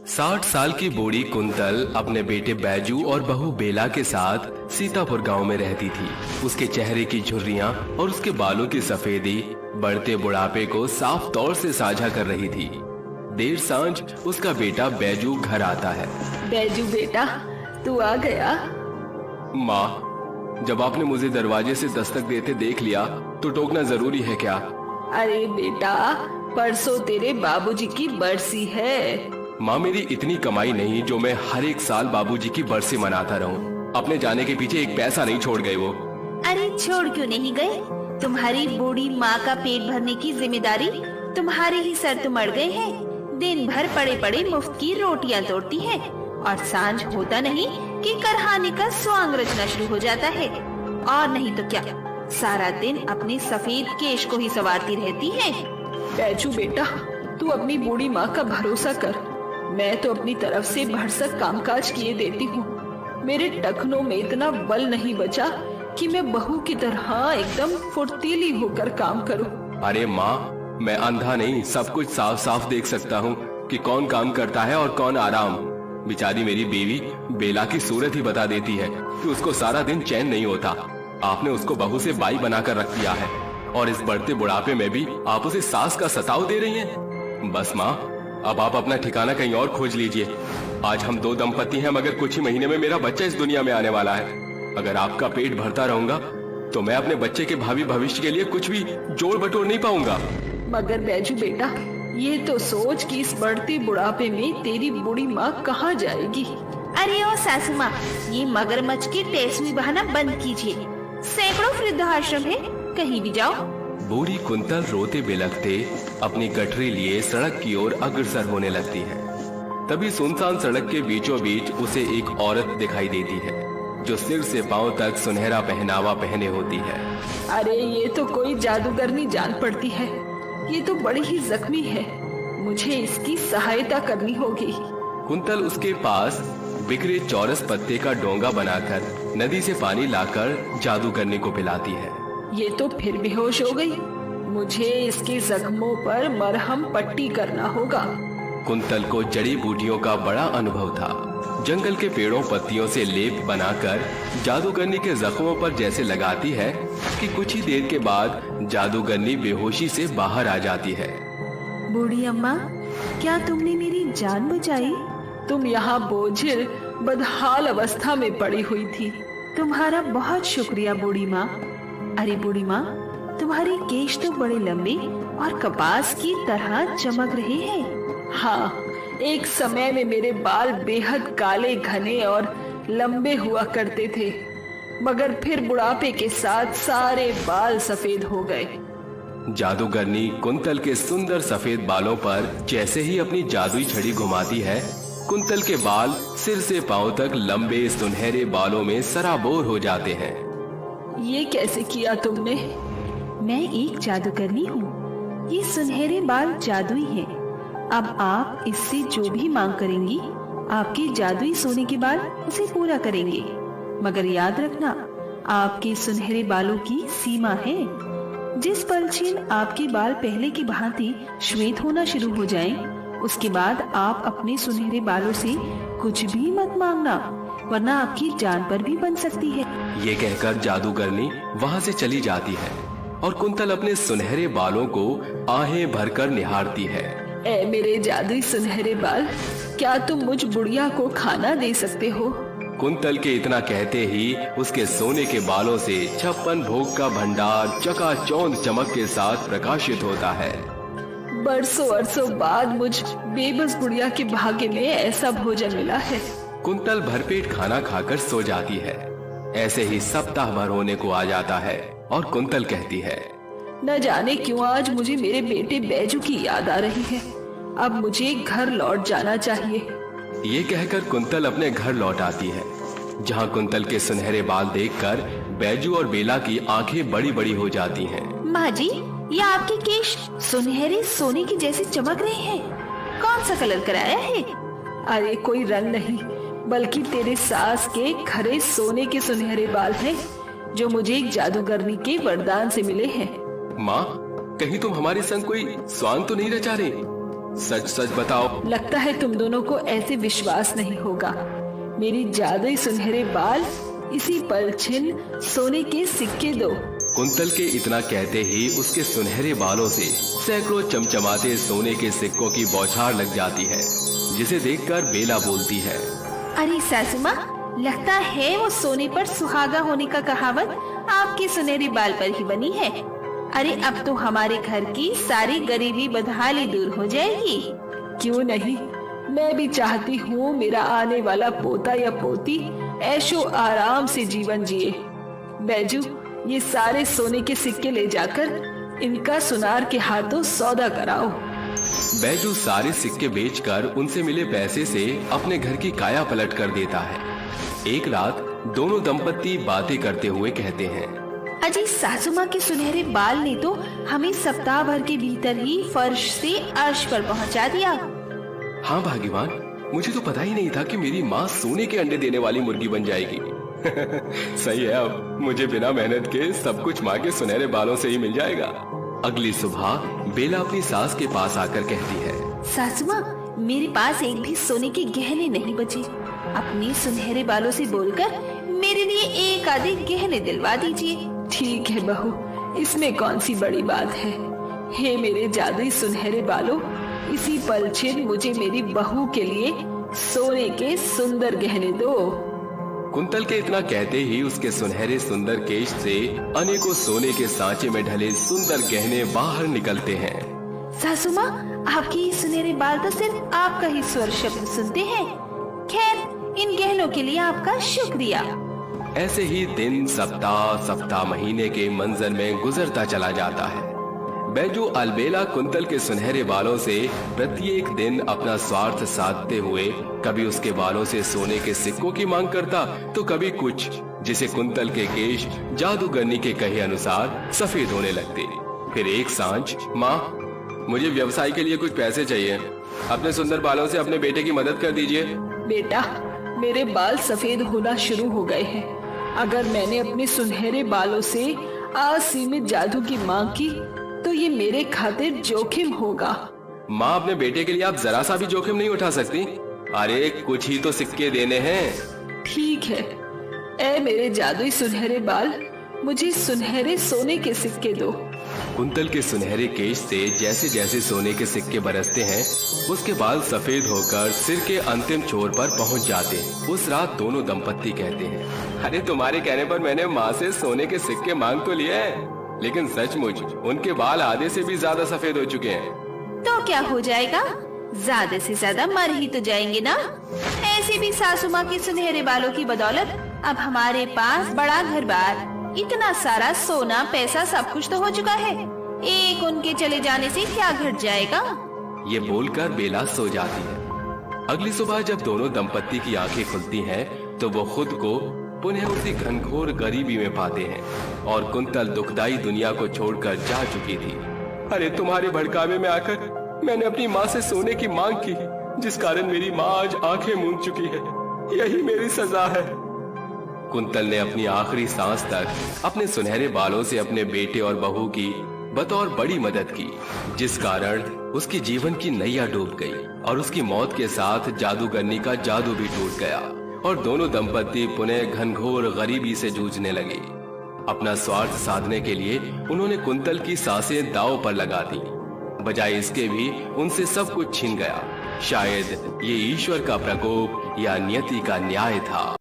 60 साल की बूढ़ी कुंतल अपने बेटे बैजू और बहू बेला के साथ सीतापुर गांव में रहती थी। उसके चेहरे की झुर्रियां और उसके बालों की सफेदी बढ़ते बुढ़ापे को साफ तौर से साझा कर रही थी। देर सांझ उसका बेटा बैजू घर आता है। बैजू बेटा, तू आ गया? माँ, जब आपने मुझे दरवाजे से दस्तक देते देख लिया तो टोकना जरूरी है क्या? अरे बेटा, परसों तेरे बाबूजी की बरसी है। माँ, मेरी इतनी कमाई नहीं जो मैं हर एक साल बाबूजी की बरसी मनाता रहूं। अपने जाने के पीछे एक पैसा नहीं छोड़ गए वो। अरे छोड़ क्यों नहीं गए? तुम्हारी बूढ़ी माँ का पेट भरने की जिम्मेदारी तुम्हारे ही सर तुम अड़ गए हैं। दिन भर पड़े पड़े मुफ्त की रोटियां तोड़ती है और सांझ होता नहीं कि करहाने का स्वांग रचना शुरू हो जाता है। और नहीं तो क्या, सारा दिन अपने सफेद केश को ही संवारती रहती है। बैजू बेटा, तू अपनी बूढ़ी माँ का भरोसा कर। मैं तो अपनी तरफ से भरसक कामकाज किए देती हूँ। मेरे टखनों में इतना बल नहीं बचा कि मैं बहू की तरह एकदम फुर्तीली होकर काम करूँ। अरे माँ, मैं अंधा नहीं, सब कुछ साफ साफ देख सकता हूँ कि कौन काम करता है और कौन आराम। बेचारी मेरी बीवी बेला की सूरत ही बता देती है कि उसको सारा दिन चैन नहीं होता। आपने उसको बहू से बाई बनाकर रख दिया है और इस बढ़ते बुढ़ापे में भी आप उसे सास का सताव दे रही हैं। बस माँ, अब आप अपना ठिकाना कहीं और खोज लीजिए। आज हम 2 दंपति हैं, मगर कुछ ही महीने में मेरा बच्चा इस दुनिया में आने वाला है। अगर आपका पेट भरता रहूंगा तो मैं अपने बच्चे के भावी भविष्य के लिए कुछ भी जोड़ बटोर नहीं पाऊंगा। मगर बैजू बेटा, ये तो सोच कि इस बढ़ते बुढ़ापे में तेरी बूढ़ी माँ कहाँ जाएगी। अरे ओ सासू माँ, ये मगरमच्छ की टेसवी बहाना बंद कीजिए। सैकड़ों वृद्धाश्रम है, कहीं भी जाओ। बूढ़ी कुंतल रोते बिलखते अपनी गठरी लिए सड़क की ओर अग्रसर होने लगती है। तभी सुनसान सड़क के बीचों बीच उसे एक औरत दिखाई देती है जो सिर से पांव तक सुनहरा पहनावा पहने होती है। अरे ये तो कोई जादूगरनी जान पड़ती है। ये तो बड़ी ही जख्मी है, मुझे इसकी सहायता करनी होगी। कुंतल उसके पास बिखरे चौरस पत्ते का डोंगा बनाकर नदी से पानी लाकर जादूगरनी को पिलाती है। ये तो फिर बेहोश हो गई। मुझे इसके जख्मों पर मरहम पट्टी करना होगा। कुंतल को जड़ी बूटियों का बड़ा अनुभव था। जंगल के पेड़ों पत्तियों से लेप बनाकर जादूगरनी के जख्मों पर जैसे लगाती है कि कुछ ही देर के बाद जादूगरनी बेहोशी से बाहर आ जाती है। बूढ़ी अम्मा, क्या तुमने मेरी जान बचाई? तुम यहाँ बोझिल बदहाल अवस्था में पड़ी हुई थी। तुम्हारा बहुत शुक्रिया बूढ़ी माँ। अरे बूढ़ी माँ, तुम्हारे केश तो बड़े लंबे और कपास की तरह चमक रहे हैं। हाँ, एक समय में मेरे बाल बेहद काले, घने और लंबे हुआ करते थे, मगर फिर बुढ़ापे के साथ सारे बाल सफेद हो गए। जादूगरनी कुंतल के सुंदर सफेद बालों पर जैसे ही अपनी जादुई छड़ी घुमाती है, कुंतल के बाल सिर से पांव तक लंबे सुनहरे बालों में सराबोर हो जाते हैं। ये कैसे किया तुमने? मैं एक जादूगरनी हूँ। ये सुनहरे बाल जादुई हैं। अब आप इससे जो भी मांग करेंगी, आपके जादुई सोने के बाल उसे पूरा करेंगे। मगर याद रखना, आपके सुनहरे बालों की सीमा है। जिस पल छिन आपके बाल पहले की भांति श्वेत होना शुरू हो जाएं, उसके बाद आप अपने सुनहरे बालों से कुछ भी मत मांगना, वरना आपकी जान पर भी बन सकती है। ये कहकर जादूगरनी वहाँ से चली जाती है और कुंतल अपने सुनहरे बालों को आहें भरकर निहारती है। ऐ मेरे जादुई सुनहरे बाल, क्या तुम मुझ बुढ़िया को खाना दे सकते हो? कुंतल के इतना कहते ही उसके सोने के बालों से 56 भोग का भंडार चकाचौंध चमक के साथ प्रकाशित होता है। बरसों अरसों बाद मुझ बेबस बुढ़िया के भाग्य में ऐसा भोजन मिला है। कुंतल भरपेट खाना खाकर सो जाती है। ऐसे ही सप्ताह भर होने को आ जाता है और कुंतल कहती है, न जाने क्यों आज मुझे मेरे बेटे बैजू की याद आ रही है। अब मुझे घर लौट जाना चाहिए। ये कहकर कुंतल अपने घर लौट आती है, जहाँ कुंतल के सुनहरे बाल देखकर बैजू और बेला की आंखें बड़ी बड़ी हो जाती हैं। माँ जी, ये आपके केश सुनहरे सोने की जैसे चमक रहे हैं। कौन सा कलर कराया है? अरे कोई रंग नहीं, बल्कि तेरे सास के खरे सोने के सुनहरे बाल हैं, जो मुझे एक जादूगरनी के वरदान से मिले हैं। माँ, कहीं तुम हमारे संग कोई स्वांग तो नहीं रचा रही? सच सच बताओ। लगता है तुम दोनों को ऐसे विश्वास नहीं होगा। मेरी जादुई सुनहरे बाल, इसी पल छिन्न सोने के सिक्के दो। कुंतल के इतना कहते ही उसके सुनहरे बालों से सैकड़ों चमचमाते सोने के सिक्कों की बौछार लग जाती है, जिसे देखकर बेला बोलती है, अरे सासू माँ, लगता है वो सोने पर सुहागा होने का कहावत आपके सुनहरे बाल पर ही बनी है। अरे अब तो हमारे घर की सारी गरीबी बदहाली दूर हो जाएगी। क्यों नहीं, मैं भी चाहती हूँ मेरा आने वाला पोता या पोती ऐशो आराम से जीवन जिए। बैजू, ये सारे सोने के सिक्के ले जाकर इनका सुनार के हाथों सौदा कराओ। बैजू सारे सिक्के बेचकर उनसे मिले पैसे से अपने घर की काया पलट कर देता है। एक रात दोनों दंपत्ति बातें करते हुए कहते हैं, अजी सासू माँ के सुनहरे बाल ने तो हमें सप्ताह भर के भीतर ही फर्श से अर्श पर पहुँचा दिया। हाँ भाग्यवान, मुझे तो पता ही नहीं था कि मेरी माँ सोने के अंडे देने वाली मुर्गी बन जाएगी। सही है, अब मुझे बिना मेहनत के सब कुछ माँ के सुनहरे बालों से ही मिल जाएगा। अगली सुबह बेला अपनी सास के पास आकर कहती है, सासू माँ, मेरे पास एक भी सोने के गहने नहीं बचे। अपने सुनहरे बालों से बोलकर मेरे लिए एक आधे गहने दिलवा दीजिए। ठीक है बहू, इसमें कौन सी बड़ी बात है। हे मेरे जादुई सुनहरे बालों, इसी पल छिन्न मुझे मेरी बहू के लिए सोने के सुंदर गहने दो। कुंतल के इतना कहते ही उसके सुनहरे सुंदर केश से अनेकों सोने के सांचे में ढले सुंदर गहने बाहर निकलते हैं। सासू माँ, आपके ये सुनहरे बाल तो सिर्फ आपका ही स्वर शब्द सुनते हैं। खैर, इन गहनों के लिए आपका शुक्रिया। ऐसे ही दिन सप्ताह सप्ताह महीने के मंजर में गुजरता चला जाता है। बैजू अलबेला कुंतल के सुनहरे बालों से प्रत्येक दिन अपना स्वार्थ साधते हुए कभी उसके बालों से सोने के सिक्कों की मांग करता तो कभी कुछ, जिसे कुंतल के केश जादूगरनी के कहे अनुसार सफेद होने लगते। फिर एक सांझ, माँ, मुझे व्यवसाय के लिए कुछ पैसे चाहिए, अपने सुंदर बालों से अपने बेटे की मदद कर दीजिए। बेटा, मेरे बाल सफेद होना शुरू हो गए हैं। अगर मैंने अपने सुनहरे बालों से असीमित जादू की मांग की तो ये मेरे खातिर जोखिम होगा। माँ, अपने बेटे के लिए आप जरा सा भी जोखिम नहीं उठा सकती? अरे कुछ ही तो सिक्के देने हैं। ठीक है, ऐ मेरे जादुई सुनहरे बाल, मुझे सुनहरे सोने के सिक्के दो। कुंतल के सुनहरे केश से जैसे जैसे सोने के सिक्के बरसते हैं, उसके बाल सफेद होकर सिर के अंतिम छोर पर पहुंच जाते हैं। उस रात दोनों दंपत्ति कहते हैं, अरे तुम्हारे कहने पर मैंने माँ से सोने के सिक्के मांग तो लिए हैं, लेकिन सचमुच उनके बाल आधे से भी ज्यादा सफेद हो चुके हैं। तो क्या हो जाएगा, ज्यादा से ज्यादा मर ही तो जाएंगे ना। ऐसे भी सासू माँ के सुनहरे बालों की बदौलत अब हमारे पास बड़ा घर बार, इतना सारा सोना पैसा सब कुछ तो हो चुका है। एक उनके चले जाने से क्या घट जाएगा। ये बोलकर बेला सो जाती है। अगली सुबह जब दोनों दंपत्ति की आंखें खुलती हैं, तो वो खुद को पुनः उसी घनघोर गरीबी में पाते हैं और कुंतल दुखदाई दुनिया को छोड़कर जा चुकी थी। अरे तुम्हारे भड़कावे में आकर मैंने अपनी माँ से सोने की मांग की, जिस कारण मेरी माँ आज आंखें मूंद चुकी है। यही मेरी सजा है। कुंतल ने अपनी आखिरी सांस तक अपने सुनहरे बालों से अपने बेटे और बहू की बतौर बड़ी मदद की, जिस कारण उसकी जीवन की नैया डूब गई और उसकी मौत के साथ जादूगरनी का जादू भी टूट गया और दोनों दंपत्ति पुनः घनघोर गरीबी से जूझने लगे। अपना स्वार्थ साधने के लिए उन्होंने कुंतल की सांसें दांव पर लगा दी। बजाय इसके भी उनसे सब कुछ छिन गया। शायद ये ईश्वर का प्रकोप या नियति का न्याय था।